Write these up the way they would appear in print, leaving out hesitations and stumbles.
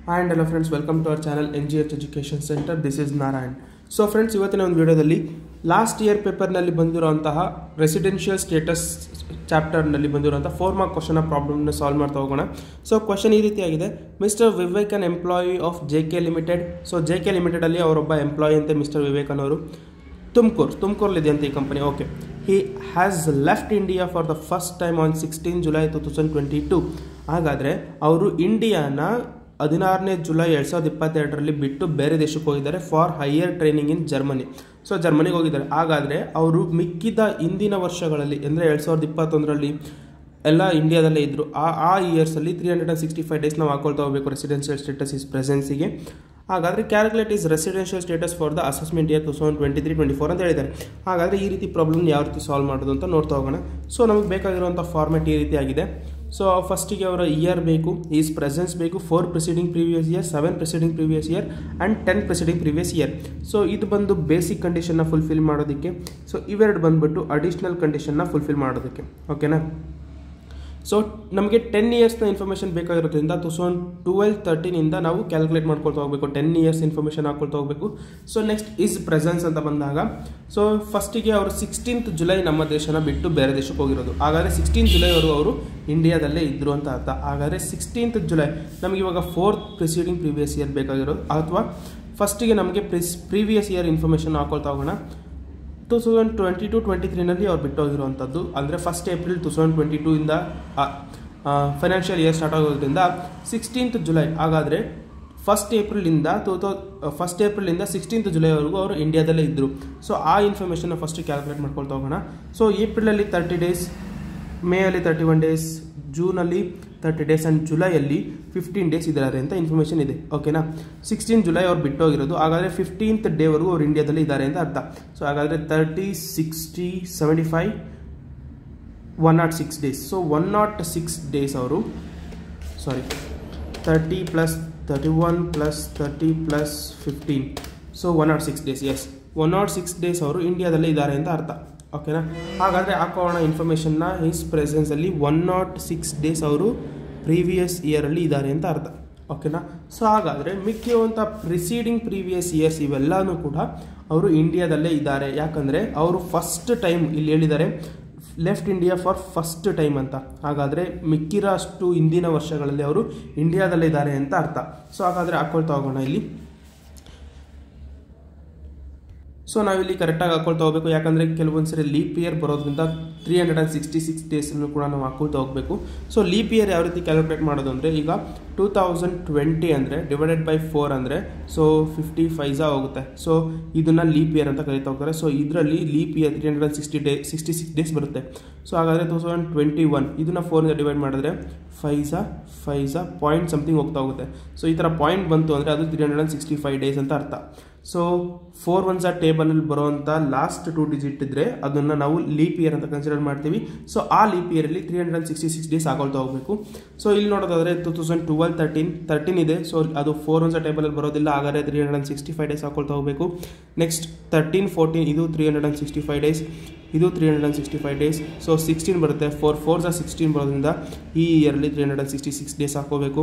And hello friends, welcome to our channel NGH Education Center. This is Narayan. So friends, ಇವತ್ತಿನ ಒಂದು ವಿಡಿಯೋದಲ್ಲಿ last year ಪೇಪರ್ನಲ್ಲಿ ಬಂದಿರುವಂತಹ residential status ಚಾಪ್ಟರ್ನಲ್ಲಿ ಬಂದಿರುವಂತಹ 4 mark question ಪ್ರಾಬ್ಲಮ್ನ solve ಮಾಡ್ತಾ ಹೋಗೋಣ. ಸೊ ಕ್ವಶನ್ ಈ ರೀತಿಯಾಗಿದೆ. Mister Vivek an employee of JK limited. So JK ಲಿಮಿಟೆಡಲ್ಲಿ ಅವರೊಬ್ಬ ಎಂಪ್ಲಾಯಿ ಅಂತೆ ಮಿಸ್ಟರ್ ವಿವೇಕನ್ ಅವರು. ತುಮಕೂರಲ್ಲಿ ಅಂತ ಈ company. Okay, he has left India for the first time on 16 July 2022. ಹಾಗಾದರೆ ಅವರು ಇಂಡಿಯಾನ 16ನೇ ಜುಲೈ 2022ರಲ್ಲಿ ಬಿಟ್ಟು ಬೇರೆ ದೇಶಕ್ಕೆ ಹೋಗಿದ್ದಾರೆ for higher training in Germany. So ಜರ್ಮನಿಗೆ ಹೋಗಿದ್ದಾರೆ. ಹಾಗಾದರೆ ಅವರು ಮಿಕ್ಕಿದ ಹಿಂದಿನ ವರ್ಷಗಳಲ್ಲಿ ಅಂದರೆ 2021ರಲ್ಲಿ ಎಲ್ಲ ಇಂಡಿಯಾದಲ್ಲೇ ಇದ್ದರು. ಆ ಇಯರ್ಸಲ್ಲಿ 365 ಡೇಸ್ ನಾವು ಹಾಕೊಳ್ತಾ ಹೋಗಬೇಕು ರೆಸಿಡೆನ್ಷಿಯಲ್ ಸ್ಟೇಟಸ್ ಇಸ್ ಪ್ರೆಸೆನ್ಸಿಗೆ. ಹಾಗಾದರೆ calculate is residential status for the assessment year 2023-24 ಅಂತ ಹೇಳಿದ್ದಾರೆ. ಹಾಗಾದರೆ ಈ ರೀತಿ ಪ್ರಾಬ್ಲಮ್ ಯಾವ ರೀತಿ ಸಾಲ್ವ್ ಮಾಡೋದು ಅಂತ ನೋಡ್ತಾ ಹೋಗೋಣ. ಸೊ ನಮಗೆ ಬೇಕಾಗಿರುವಂಥ ಫಾರ್ಮೆಟ್ ಈ ರೀತಿ ಆಗಿದೆ. ಸೊ ಫಸ್ಟಿಗೆ ಅವರ ಇಯರ್ ಬೇಕು, ಈಸ್ ಪ್ರೆಸೆನ್ಸ್ ಬೇಕು, 4 preceding previous year, 7 preceding previous year and 10 preceding previous year. So ಇದು ಬಂದು ಬೇಸಿಕ್ ಕಂಡೀಷನ್ನ ಫುಲ್ಫಿಲ್ ಮಾಡೋದಕ್ಕೆ. ಸೊ ಇವೆರಡು ಬಂದುಬಿಟ್ಟು ಅಡಿಷ್ನಲ್ ಕಂಡೀಷನ್ನ ಫುಲ್ಫಿಲ್ ಮಾಡೋದಕ್ಕೆ. ಓಕೆನಾ? ಸೊ ನಮಗೆ 10 ಇಯರ್ಸ್ನ ಇನ್ಫಾರ್ಮೇಷನ್ ಬೇಕಾಗಿರೋದ್ರಿಂದ 2012-13ಇಂದ ನಾವು ಕ್ಯಾಲ್ಕುಲೇಟ್ ಮಾಡ್ಕೊಳ್ತಾ ಹೋಗಬೇಕು. 10 ಇಯರ್ಸ್ ಇನ್ಫಾರ್ಮೇಷನ್ ಹಾಕ್ಕೊಳ್ತಾ ಹೋಗಬೇಕು. ಸೊ ನೆಕ್ಸ್ಟ್ ಈಸ್ ಪ್ರೆಸೆನ್ಸ್ ಅಂತ ಬಂದಾಗ, ಸೊ ಫಸ್ಟಿಗೆ ಅವರು 16th ಜುಲೈ ನಮ್ಮ ದೇಶನ ಬಿಟ್ಟು ಬೇರೆ ದೇಶಕ್ಕೆ ಹೋಗಿರೋದು. ಹಾಗಾದರೆ 16th ಜುಲೈವರೆಗೂ ಅವರು ಇಂಡಿಯಾದಲ್ಲೇ ಇದ್ದರು ಅಂತ ಅರ್ಥ. ಹಾಗಾದರೆ 16th ಜುಲೈ ನಮಗೆ ಇವಾಗ 4th ಪ್ರಿಸೀಡಿಂಗ್ ಪ್ರೀವಿಯಸ್ ಇಯರ್ ಬೇಕಾಗಿರೋದು, ಅಥವಾ ಫಸ್ಟಿಗೆ ನಮಗೆ ಪ್ರೀವಿಯಸ್ ಇಯರ್ ಇನ್ಫಾರ್ಮೇಷನ್ ಹಾಕ್ಕೊಳ್ತಾ ಹೋಗೋಣ. 2022-23ನಲ್ಲಿ ಅವ್ರು ಬಿಟ್ಟೋಗಿರುವಂಥದ್ದು, ಅಂದರೆ 1st ಏಪ್ರಿಲ್ 2022ಇಂದ ಫೈನಾನ್ಷಿಯಲ್ ಇಯರ್ ಸ್ಟಾರ್ಟ್ ಆಗೋದ್ರಿಂದ 16th ಜುಲೈ. ಹಾಗಾದರೆ 1st ಏಪ್ರಿಲಿಂದ 16th ಜುಲೈವರೆಗೂ ಅವರು ಇಂಡಿಯಾದಲ್ಲೇ ಇದ್ದರು. ಸೊ ಆ ಇನ್ಫಾರ್ಮೇಷನ್ನ ಫಸ್ಟ್ ಕ್ಯಾಲ್ಕುಲೇಟ್ ಮಾಡ್ಕೊಳ್ತಾ ಹೋಗೋಣ. ಸೊ ಏಪ್ರಿಲಲ್ಲಿ 30 ಡೇಸ್, ಮೇಯಲ್ಲಿ 31 ಡೇಸ್, ಜೂನಲ್ಲಿ 30 ಡೇಸ್ ಆ್ಯಂಡ್ ಜುಲೈಯಲ್ಲಿ 15 ಡೇಸ್ ಇದ್ದಾರೆ ಅಂತ ಇನ್ಫಾರ್ಮೇಷನ್ ಇದೆ. ಓಕೆನಾ? 16 ಜುಲೈ ಅವ್ರು ಬಿಟ್ಟೋಗಿರೋದು. ಹಾಗಾದರೆ 15th ಡೇವರೆಗೂ ಅವ್ರು ಇಂಡಿಯಾದಲ್ಲಿ ಇದ್ದಾರೆ ಅಂತ ಅರ್ಥ. ಸೊ ಹಾಗಾದರೆ 30, 60, 75, 106 ಡೇಸ್. ಸೊ 106 ಡೇಸ್ ಅವರು 30 + 31 + 30 + 15. So 106 days. ಎಸ್, 106 ಡೇಸ್ ಅವರು ಇಂಡಿಯಾದಲ್ಲೇ ಇದ್ದಾರೆ ಅಂತ ಅರ್ಥ. ಓಕೆನಾ? ಹಾಗಾದರೆ ಹಾಕೋಣ ಇನ್ಫಾರ್ಮೇಷನ್ನ. ಈಸ್ ಪ್ರೆಸೆನ್ಸಲ್ಲಿ 106 ಡೇಸ್ ಅವರು ಪ್ರೀವಿಯಸ್ ಇಯರಲ್ಲಿ ಇದ್ದಾರೆ ಅಂತ ಅರ್ಥ. ಓಕೆನಾ? ಸೊ ಹಾಗಾದರೆ ಮಿಕ್ಕಿರುವಂಥ ಪ್ರಿಸೀಡಿಂಗ್ ಪ್ರೀವಿಯಸ್ ಇಯರ್ಸ್ ಇವೆಲ್ಲನೂ ಕೂಡ ಅವರು ಇಂಡಿಯಾದಲ್ಲೇ ಇದ್ದಾರೆ. ಯಾಕಂದರೆ ಅವರು ಫಸ್ಟ್ ಟೈಮ್ ಇಲ್ಲಿ ಹೇಳಿದ್ದಾರೆ left India for first time ಅಂತ. ಹಾಗಾದರೆ ಮಿಕ್ಕಿರೋ ಅಷ್ಟು ಹಿಂದಿನ ವರ್ಷಗಳಲ್ಲಿ ಅವರು ಇಂಡಿಯಾದಲ್ಲೇ ಇದ್ದಾರೆ ಅಂತ ಅರ್ಥ. ಸೊ ಹಾಗಾದರೆ ಹಾಕ್ಕೊಳ್ತಾ ಹೋಗೋಣ ಇಲ್ಲಿ. ಸೊ ನಾವಿಲ್ಲಿ ಕರೆಕ್ಟಾಗಿ ಹಾಕ್ಕೊಳ್ತಾ ಹೋಗಬೇಕು. ಯಾಕಂದರೆ ಕೆಲವೊಂದು ಸರಿ ಲೀಪ್ ಇಯರ್ ಬರೋದ್ರಿಂದ 366 ಡೇಸನ್ನು ಕೂಡ ನಾವು ಹಾಕ್ಕೊಳ್ತಾ ಹೋಗಬೇಕು. ಸೊ ಲೀಪ್ ಇಯರ್ ಯಾವ ರೀತಿ ಕ್ಯಾಲ್ಕುಲೇಟ್ ಮಾಡೋದು ಅಂದರೆ, ಈಗ 2020 ಅಂದರೆ ಡಿವೈಡೆಡ್ ಬೈ 4 ಅಂದರೆ ಸೊ 55 ಹೋಗುತ್ತೆ. ಸೊ ಇದನ್ನು ಲೀಪ್ ಇಯರ್ ಅಂತ ಕರೀತಾ ಹೋಗ್ತಾರೆ. ಸೊ ಇದರಲ್ಲಿ ಲೀಪ್ ಇಯರ್ 366 ಡೇಸ್ ಬರುತ್ತೆ. ಸೊ ಹಾಗಾದರೆ 2021 ಇದನ್ನು 4 ಡಿವೈಡ್ ಮಾಡಿದ್ರೆ 5 ಪಾಯಿಂಟ್ ಸಮಥಿಂಗ್ ಹೋಗ್ತಾ ಹೋಗುತ್ತೆ. ಸೊ ಈ ಥರ ಪಾಯಿಂಟ್ ಬಂತು ಅಂದರೆ ಅದು 365 ಡೇಸ್ ಅಂತ ಅರ್ಥ. ಸೊ 4 ones ಟೇಬಲಲ್ಲಿ ಬರುವಂಥ ಲಾಸ್ಟ್ 2 ಡಿಜಿಟ್ ಇದ್ದರೆ ಅದನ್ನು ನಾವು ಲೀಪ್ ಇಯರ್ ಅಂತ ಕನ್ಸಿಡರ್ ಮಾಡ್ತೀವಿ. ಸೊ ಆ ಲೀಪ್ ಇಯರಲ್ಲಿ 366 ಡೇಸ್ ಹಾಕೊಳ್ತಾ ಹೋಗಬೇಕು. ಸೊ ಇಲ್ಲಿ ನೋಡೋದಾದರೆ 2012-13 ಇದೆ. ಸೊ ಅದು 4 ones ಟೇಬಲಲ್ಲಿ ಬರೋದಿಲ್ಲ. ಹಾಗಾದರೆ 365 ಡೇಸ್ ಹಾಕೊಳ್ತಾ ಹೋಗಬೇಕು. ನೆಕ್ಸ್ಟ್ 13-14 ಇದು 365 ಡೇಸ್, ಇದು 365 ಡೇಸ್. ಸೊ 16 ಬರುತ್ತೆ. 4 4s 16 ಬರೋದ್ರಿಂದ ಈ ಇಯರಲ್ಲಿ 366 ಡೇಸ್ ಹಾಕೋಬೇಕು.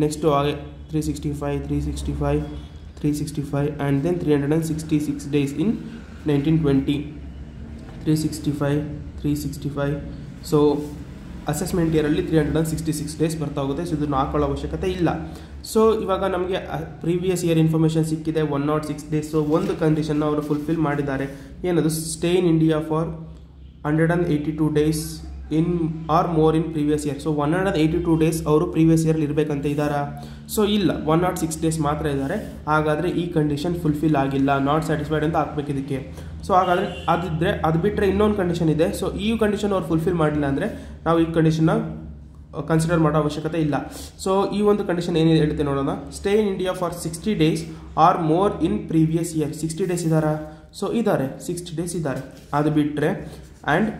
ನೆಕ್ಸ್ಟು ಹಾಗೆ 365 and then 366 days in 1920. 365. So assessment ಇಯರಲ್ಲಿ 366 ಡೇಸ್ ಬರ್ತಾ ಹೋಗುತ್ತೆ. ಸೊ ಇದನ್ನು ಹಾಕೊಳ್ಳೋ ಅವಶ್ಯಕತೆ ಇಲ್ಲ. ಸೊ ಇವಾಗ ನಮಗೆ ಪ್ರೀವಿಯಸ್ ಇಯರ್ ಇನ್ಫಾರ್ಮೇಷನ್ ಸಿಕ್ಕಿದೆ, 106 ಡೇಸ್. ಸೊ ಒಂದು ಕಂಡೀಷನ್ನ ಅವರು ಫುಲ್ಫಿಲ್ ಮಾಡಿದ್ದಾರೆ. ಏನದು? Stay in India for 182 days in or more in previous year. So 182 days ಅವರು ಪ್ರೀವಿಯಸ್ ಇಯರ್ಲಿ ಇರಬೇಕಂತ ಇದ್ದಾರಾ? ಸೊ ಇಲ್ಲ, 106 ಡೇಸ್ ಮಾತ್ರ ಇದ್ದಾರೆ. ಹಾಗಾದರೆ ಈ ಕಂಡೀಷನ್ ಫುಲ್ಫಿಲ್ ಆಗಿಲ್ಲ, ನಾಟ್ ಸ್ಯಾಟಿಸ್ಫೈಡ್ ಅಂತ ಹಾಕ್ಬೇಕು ಇದಕ್ಕೆ. ಸೊ ಹಾಗಾದರೆ ಅದಿದ್ದರೆ ಅದು ಬಿಟ್ಟರೆ ಇನ್ನೊಂದು ಕಂಡೀಷನ್ ಇದೆ. ಸೊ ಈ ಕಂಡೀಷನ್ ಅವ್ರು ಫುಲ್ಫಿಲ್ ಮಾಡಿಲ್ಲ ಅಂದರೆ ನಾವು ಈ ಕಂಡೀಷನ್ನ ಕನ್ಸಿಡರ್ ಮಾಡೋ ಅವಶ್ಯಕತೆ ಇಲ್ಲ. ಸೊ ಈ ಒಂದು ಕಂಡೀಷನ್ ಏನಿದೆ ಹೇಳ್ತೆ ನೋಡೋಣ. Stay in India for 60 days or more in previous year. 60 days ಇದ್ದಾರಾ? ಸೊ ಇದ್ದಾರೆ, 60 ಡೇಸ್ ಇದ್ದಾರೆ. ಅದು ಬಿಟ್ಟರೆ and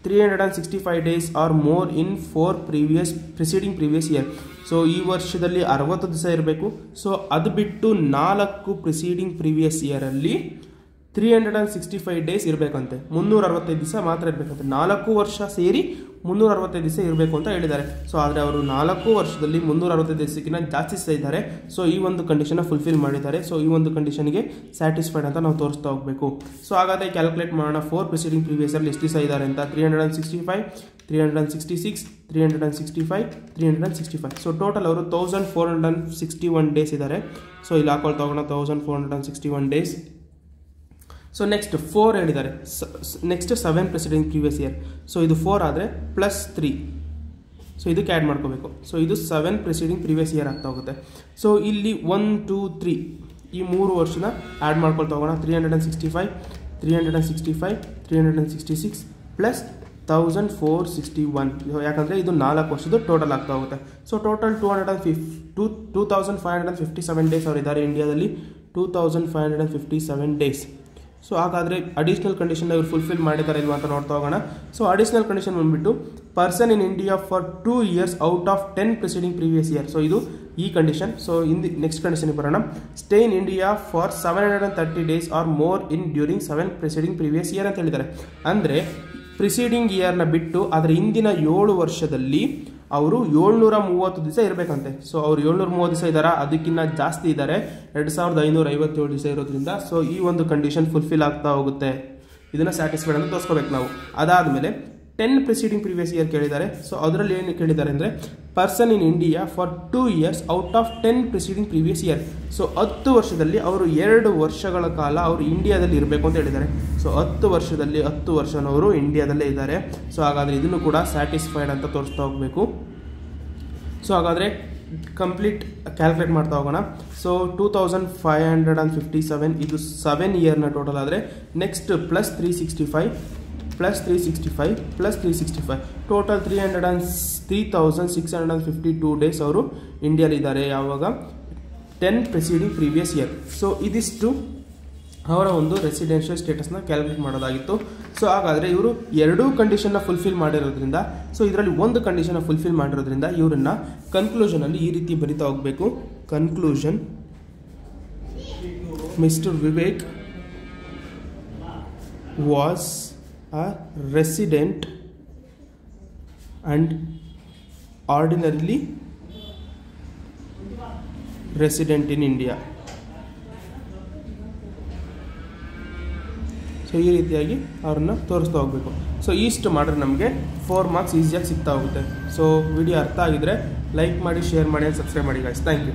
365 days or more in 4 preceding previous year. So ಈ ವರ್ಷದಲ್ಲಿ 60 ದಿವಸ ಇರಬೇಕು. ಸೊ ಅದು ಬಿಟ್ಟು 4 ಪ್ರಿಸೀಡಿಂಗ್ ಪ್ರೀವಿಯಸ್ ಇಯರಲ್ಲಿ 365 ಡೇಸ್ ಇರಬೇಕಂತೆ. 365 ದಿವಸ ಮಾತ್ರ ಇರಬೇಕಂತೆ. 4 ವರ್ಷ ಸೇರಿ 365 ದಿವಸ ಇರಬೇಕು ಅಂತ ಹೇಳಿದ್ದಾರೆ. ಸೊ ಆದರೆ ಅವರು 4 ವರ್ಷದಲ್ಲಿ 365 ದಿವಸಕ್ಕಿಂತ ಜಾಸ್ತಿ ಇದ್ದಾರೆ. ಸೊ ಈ ಒಂದು ಕಂಡೀಷನ್ನ ಫುಲ್ಫಿಲ್ ಮಾಡಿದ್ದಾರೆ. ಸೊ ಈ ಒಂದು ಕಂಡೀಷನ್ಗೆ ಸ್ಯಾಟಿಸ್ಫೈಡ್ ಅಂತ ನಾವು ತೋರಿಸ್ತಾ ಹೋಗಬೇಕು. ಸೊ ಹಾಗಾದರೆ ಕ್ಯಾಲ್ಕುಲೇಟ್ ಮಾಡೋಣ 4 ಪ್ರಿಸೀಡಿಂಗ್ ಪ್ರೀವಿಯಸ್ ಇಯರ್ ಎಷ್ಟು ದಿವಸ ಇದ್ದಾರೆ ಅಂತ. 365, 366, 365, 365. ಸೊ ಟೋಟಲ್ ಅವರು 1461 ಡೇಸ್ ಇದ್ದಾರೆ. ಸೊ ಇಲ್ಲಿ ಹಾಕೊಳ್ತಾ ಹೋಗೋಣ 1461 ಡೇಸ್. ಸೊ ನೆಕ್ಸ್ಟ್ 4 ಹೇಳಿದ್ದಾರೆ. Next 7 president previous year. So ಇದು 4 ಆದರೆ +3. ಸೊ ಇದಕ್ಕೆ ಆ್ಯಡ್ ಮಾಡ್ಕೋಬೇಕು. ಸೊ ಇದು 7 ಪ್ರೆಸಿಡಿಂಗ್ ಪ್ರೀವಿಯಸ್ ಇಯರ್ ಆಗ್ತಾ ಹೋಗುತ್ತೆ. ಸೊ ಇಲ್ಲಿ 1, 2, 3 ಈ 3 ವರ್ಷನ ಆ್ಯಡ್ ಮಾಡ್ಕೊಳ್ತಾ ಹೋಗೋಣ. 365, 365, 366 ಪ್ಲಸ್ 1461. ಯಾಕಂದರೆ ಇದು 4 ವರ್ಷದ ಟೋಟಲ್ ಆಗ್ತಾ ಹೋಗುತ್ತೆ. ಸೊ ಟೋಟಲ್ 2557 ಡೇಸ್ ಅವರು ಇದ್ದಾರೆ ಇಂಡಿಯಾದಲ್ಲಿ. 2557 ಡೇಸ್. ಸೊ ಹಾಗಾದರೆ ಅಡಿಷ್ನಲ್ ಕಂಡೀಷನ್ ಇವರು ಫುಲ್ಫಿಲ್ ಮಾಡಿದ್ದಾರೆ ಇಲ್ವಾ ಅಂತ ನೋಡ್ತಾ ಹೋಗೋಣ. ಸೊ ಅಡಿಷ್ನಲ್ ಕಂಡೀಷನ್ ಬಂದುಬಿಟ್ಟು person in India for 2 years out of 10 preceding previous year. So ಇದು ಈ ಕಂಡೀಷನ್. ಸೊ ನೆಕ್ಸ್ಟ್ ಕಂಡೀಷನ್ಗೆ ಬರೋಣ. Stay in India for 730 days or more in during 7 preceding previous year ಅಂತ ಹೇಳಿದ್ದಾರೆ. ಅಂದರೆ ಪ್ರಿಸೀಡಿಂಗ್ ಇಯರ್ನ ಬಿಟ್ಟು ಅದರ ಹಿಂದಿನ 7 ವರ್ಷದಲ್ಲಿ ಅವರು 730 ದಿವಸ ಇರಬೇಕಂತೆ. ಸೊ ಅವರು 730 ದಿವಸ ಇದ್ದಾರೆ, ಅದಕ್ಕಿಂತ ಜಾಸ್ತಿ ಇದ್ದಾರೆ, 2557 ದಿವಸ ಇರೋದ್ರಿಂದ. ಸೊ ಈ ಒಂದು ಕಂಡೀಷನ್ ಫುಲ್ಫಿಲ್ ಆಗ್ತಾ ಹೋಗುತ್ತೆ. ಇದನ್ನು ಸ್ಯಾಟಿಸ್ಫೈಡ್ ಅಂತ ತೋರಿಸ್ಕೋಬೇಕು ನಾವು. ಅದಾದಮೇಲೆ 10 ಪ್ರಿಸೀಡಿಂಗ್ ಪ್ರೀವಿಯಸ್ ಇಯರ್ ಕೇಳಿದ್ದಾರೆ. ಸೊ ಅದರಲ್ಲಿ ಏನು ಕೇಳಿದ್ದಾರೆ ಅಂದರೆ person in India for 2 years out of 10 preceding previous year. So 10 ವರ್ಷದಲ್ಲಿ ಅವರು 2 ವರ್ಷಗಳ ಕಾಲ ಅವರು ಇಂಡಿಯಾದಲ್ಲಿ ಇರಬೇಕು ಅಂತ ಹೇಳಿದ್ದಾರೆ. ಸೊ 10 ವರ್ಷದಲ್ಲಿ 10 ವರ್ಷನವರು ಇಂಡಿಯಾದಲ್ಲೇ ಇದ್ದಾರೆ. ಸೊ ಹಾಗಾದರೆ ಇದನ್ನು ಕೂಡ ಸ್ಯಾಟಿಸ್ಫೈಡ್ ಅಂತ ತೋರಿಸ್ತಾ ಹೋಗಬೇಕು. ಸೊ ಹಾಗಾದರೆ ಕಂಪ್ಲೀಟ್ ಕ್ಯಾಲ್ಕುಲೇಟ್ ಮಾಡ್ತಾ ಹೋಗೋಣ. ಸೊ 2557 ಇದು 7 ಇಯರ್ನ ಟೋಟಲ್ ಆದರೆ next plus 365 plus 365 plus 365 total 3652 days ಅವರು ಇಂಡಿಯಾಲಿದ್ದಾರೆ. ಯಾವಾಗ 10 ಪ್ರಿಸೀಡಿಂಗ್ ಪ್ರೀವಿಯಸ್ ಇಯರ್. ಸೊ ಇದಿಷ್ಟು ಅವರ ಒಂದು ರೆಸಿಡೆನ್ಷಿಯಲ್ ಸ್ಟೇಟಸ್ನ ಕ್ಯಾಲ್ಕುಲೇಟ್ ಮಾಡೋದಾಗಿತ್ತು. ಸೊ ಹಾಗಾದರೆ ಇವರು 2 ಕಂಡೀಷನ್ನ ಫುಲ್ಫಿಲ್ ಮಾಡಿರೋದ್ರಿಂದ, ಸೊ ಇದರಲ್ಲಿ ಒಂದು ಕಂಡೀಷನ್ನ ಫುಲ್ಫಿಲ್ ಮಾಡಿರೋದ್ರಿಂದ ಇವರನ್ನು ಕನ್ಕ್ಲೂಷನಲ್ಲಿ ಈ ರೀತಿ ಬರಿತಾ ಹೋಗಬೇಕು. Conclusion, mister Vivek was a resident and ordinarily resident in India. So ಈ ರೀತಿಯಾಗಿ ಅವ್ರನ್ನ ತೋರಿಸ್ತಾ ಹೋಗಬೇಕು. ಸೊ ಇಷ್ಟು ಮಾಡಿದ್ರೆ ನಮಗೆ 4 ಮಾರ್ಕ್ಸ್ ಈಸಿಯಾಗಿ ಸಿಗ್ತಾ ಹೋಗುತ್ತೆ. ಸೊ ವಿಡಿಯೋ ಅರ್ಥ ಆಗಿದ್ರೆ ಲೈಕ್ ಮಾಡಿ, ಶೇರ್ ಮಾಡಿ, ಸಬ್ಸ್ಕ್ರೈಬ್ ಮಾಡಿ ಗಾಯ್ಸ್. Thank you.